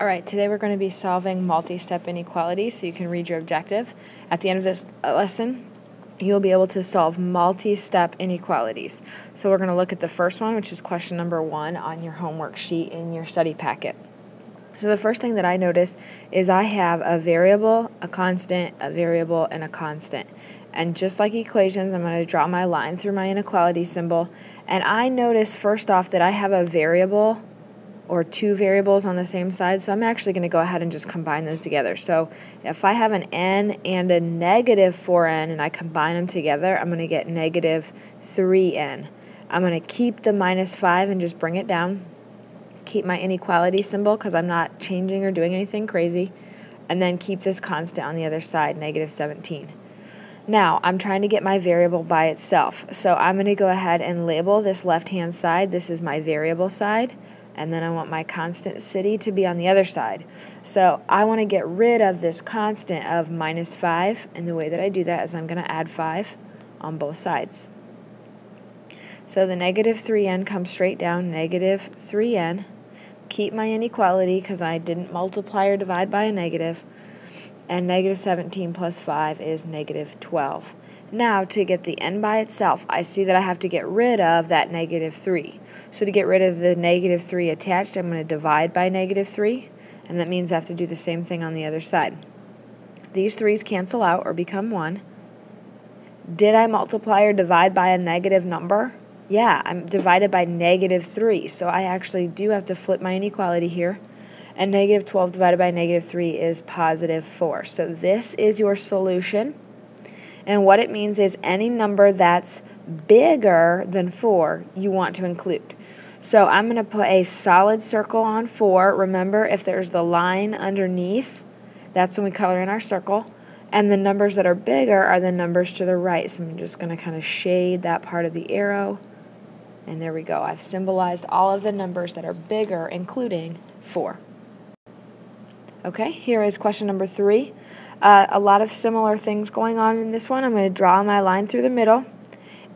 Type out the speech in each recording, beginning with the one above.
Alright, today we're going to be solving multi-step inequalities so you can read your objective. At the end of this lesson, you'll be able to solve multi-step inequalities. So we're going to look at the first one, which is question number 1 on your homework sheet in your study packet. So the first thing that I notice is I have a variable, a constant, a variable, and a constant. And just like equations, I'm going to draw my line through my inequality symbol. And I notice first off that I have a variable or two variables on the same side, so I'm actually going to go ahead and just combine those together. So if I have an n and a negative 4n and I combine them together, I'm going to get negative 3n. I'm going to keep the minus 5 and just bring it down. Keep my inequality symbol because I'm not changing or doing anything crazy. And then keep this constant on the other side, negative 17. Now, I'm trying to get my variable by itself. So I'm going to go ahead and label this left-hand side. This is my variable side. And then I want my constant city to be on the other side. So I want to get rid of this constant of minus 5, and the way that I do that is I'm going to add 5 on both sides. So the negative 3n comes straight down, negative 3n. Keep my inequality because I didn't multiply or divide by a negative. And negative 17 plus 5 is negative 12. Now, to get the n by itself, I see that I have to get rid of that negative 3. So to get rid of the negative 3 attached, I'm going to divide by negative 3, and that means I have to do the same thing on the other side. These 3's cancel out or become 1. Did I multiply or divide by a negative number? Yeah, I'm divided by negative 3, so I actually do have to flip my inequality here. And negative 12 divided by negative 3 is positive 4. So this is your solution. And what it means is any number that's bigger than 4 you want to include. So I'm going to put a solid circle on 4. Remember, if there's the line underneath, that's when we color in our circle. And the numbers that are bigger are the numbers to the right. So I'm just going to kind of shade that part of the arrow. And there we go. I've symbolized all of the numbers that are bigger, including 4. Okay, here is question number 3. A lot of similar things going on in this one. I'm going to draw my line through the middle,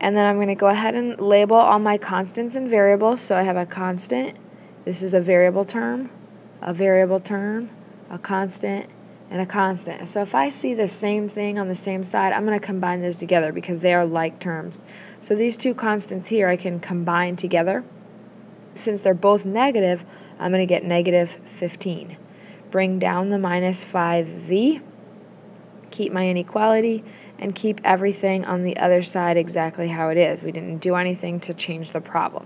and then I'm going to go ahead and label all my constants and variables. So I have a constant, this is a variable term, a constant, and a constant. So if I see the same thing on the same side, I'm going to combine those together because they are like terms. So these two constants here I can combine together. Since they're both negative, I'm going to get negative 15. Bring down the minus 5v. Keep my inequality, and keep everything on the other side exactly how it is. We didn't do anything to change the problem.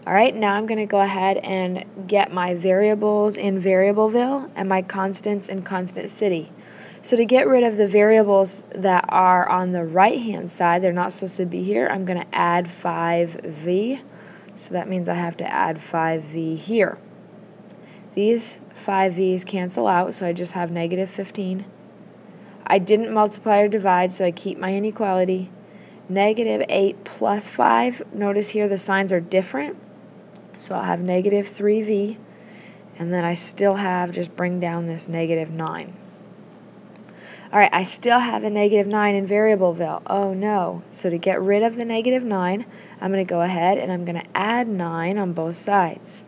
Alright, now I'm going to go ahead and get my variables in Variableville and my constants in Constant City. So to get rid of the variables that are on the right-hand side, they're not supposed to be here, I'm going to add 5v. So that means I have to add 5v here. These 5v's cancel out, so I just have negative 15. I didn't multiply or divide, so I keep my inequality. Negative 8 plus 5. Notice here the signs are different. So I'll have negative 3v. And then I still have, just bring down this negative 9. Alright, I still have a negative 9 in Variableville. Oh no. So to get rid of the negative 9, I'm going to go ahead and I'm going to add 9 on both sides.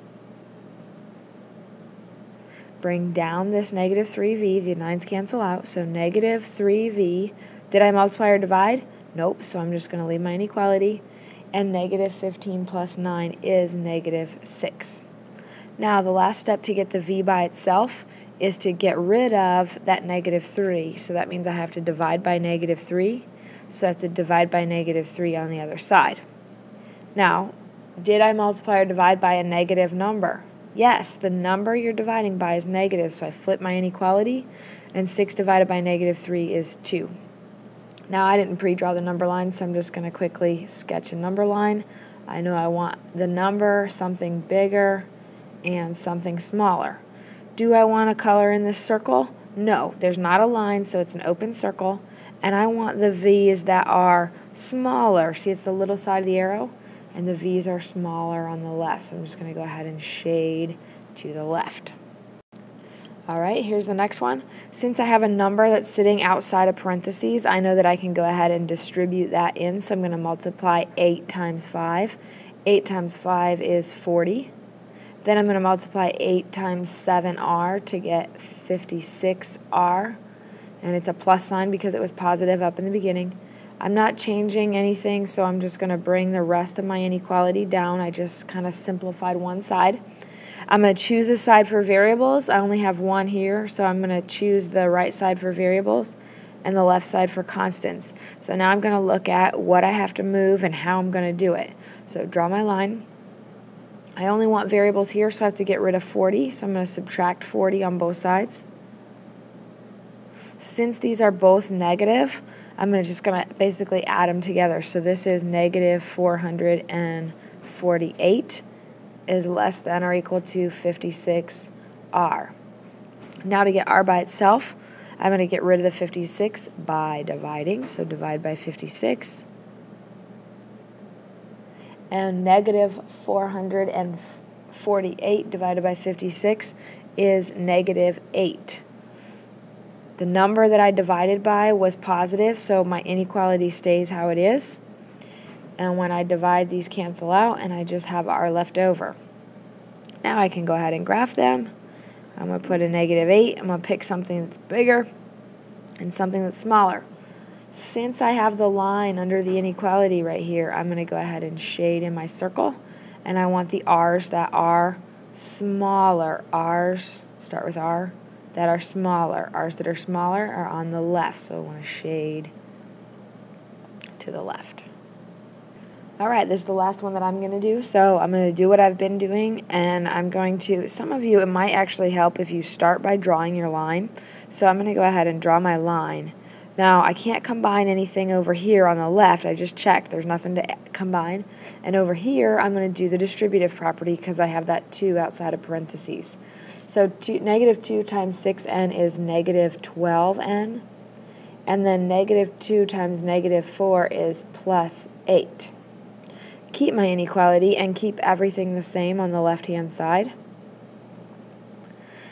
Bring down this negative 3v, the 9's cancel out, so negative 3v. Did I multiply or divide? Nope, so I'm just going to leave my inequality. And negative 15 plus 9 is negative 6. Now the last step to get the v by itself is to get rid of that negative 3. So that means I have to divide by negative 3. So I have to divide by negative 3 on the other side. Now, did I multiply or divide by a negative number? Yes, the number you're dividing by is negative, so I flip my inequality, and 6 divided by negative 3 is 2. Now, I didn't pre-draw the number line, so I'm just going to quickly sketch a number line. I know I want the number, something bigger, and something smaller. Do I want to color in this circle? No, there's not a line, so it's an open circle, and I want the v's that are smaller. See, it's the little side of the arrow? And the v's are smaller on the left, so I'm just going to go ahead and shade to the left. Alright, here's the next one. Since I have a number that's sitting outside of parentheses, I know that I can go ahead and distribute that in, so I'm going to multiply 8 times 5. 8 times 5 is 40. Then I'm going to multiply 8 times 7r to get 56r. And it's a plus sign because it was positive up in the beginning. I'm not changing anything, so I'm just going to bring the rest of my inequality down. I just kind of simplified one side. I'm going to choose a side for variables. I only have one here, so I'm going to choose the right side for variables and the left side for constants. So now I'm going to look at what I have to move and how I'm going to do it. So draw my line. I only want variables here, so I have to get rid of 40. So I'm going to subtract 40 on both sides. Since these are both negative, I'm just going to basically add them together. So this is negative 448 is less than or equal to 56r. Now to get r by itself, I'm going to get rid of the 56 by dividing. So divide by 56. And negative 448 divided by 56 is negative 8. The number that I divided by was positive, so my inequality stays how it is. And when I divide, these cancel out, and I just have r left over. Now I can go ahead and graph them. I'm going to put a negative 8. I'm going to pick something that's bigger and something that's smaller. Since I have the line under the inequality right here, I'm going to go ahead and shade in my circle. And I want the r's that are smaller. R's, start with r, that are smaller. R's that are smaller are on the left, so I want to shade to the left. Alright, this is the last one that I'm going to do, so I'm going to do what I've been doing, and I'm going to, some of you, it might actually help if you start by drawing your line. So I'm going to go ahead and draw my line. Now, I can't combine anything over here on the left. I just checked. There's nothing to combine. And over here, I'm going to do the distributive property because I have that 2 outside of parentheses. So negative 2 times 6n is negative 12n. And then negative 2 times negative 4 is plus 8. Keep my inequality and keep everything the same on the left-hand side.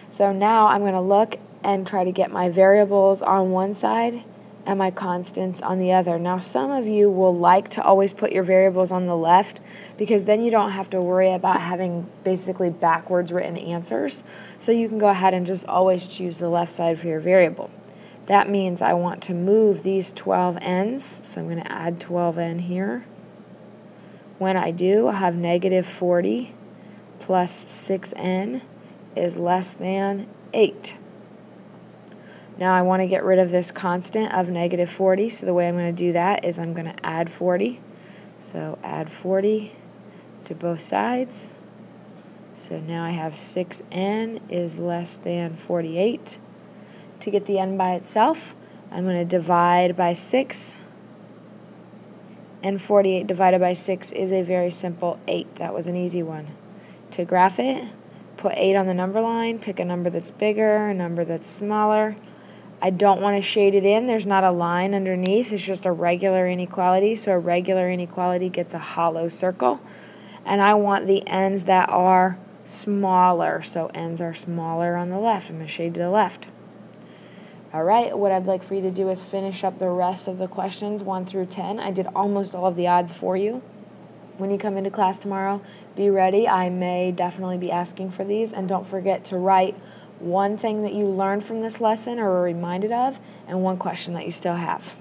So now I'm going to look and try to get my variables on one side and my constants on the other. Now some of you will like to always put your variables on the left because then you don't have to worry about having basically backwards written answers. So you can go ahead and just always choose the left side for your variable. That means I want to move these 12n's, so I'm going to add 12n here. When I do, I'll have negative 40 plus 6n is less than 8. Now I want to get rid of this constant of negative 40, so the way I'm going to do that is I'm going to add 40. So add 40 to both sides. So now I have 6n is less than 48. To get the n by itself, I'm going to divide by 6. And 48 divided by 6 is a very simple 8. That was an easy one. To graph it, put 8 on the number line, pick a number that's bigger, a number that's smaller. I don't want to shade it in. There's not a line underneath. It's just a regular inequality. So a regular inequality gets a hollow circle. And I want the n's that are smaller. So n's are smaller on the left. I'm going to shade to the left. Alright, what I'd like for you to do is finish up the rest of the questions 1 through 10. I did almost all of the odds for you. When you come into class tomorrow, be ready. I may definitely be asking for these. And don't forget to write one thing that you learned from this lesson or were reminded of, and one question that you still have.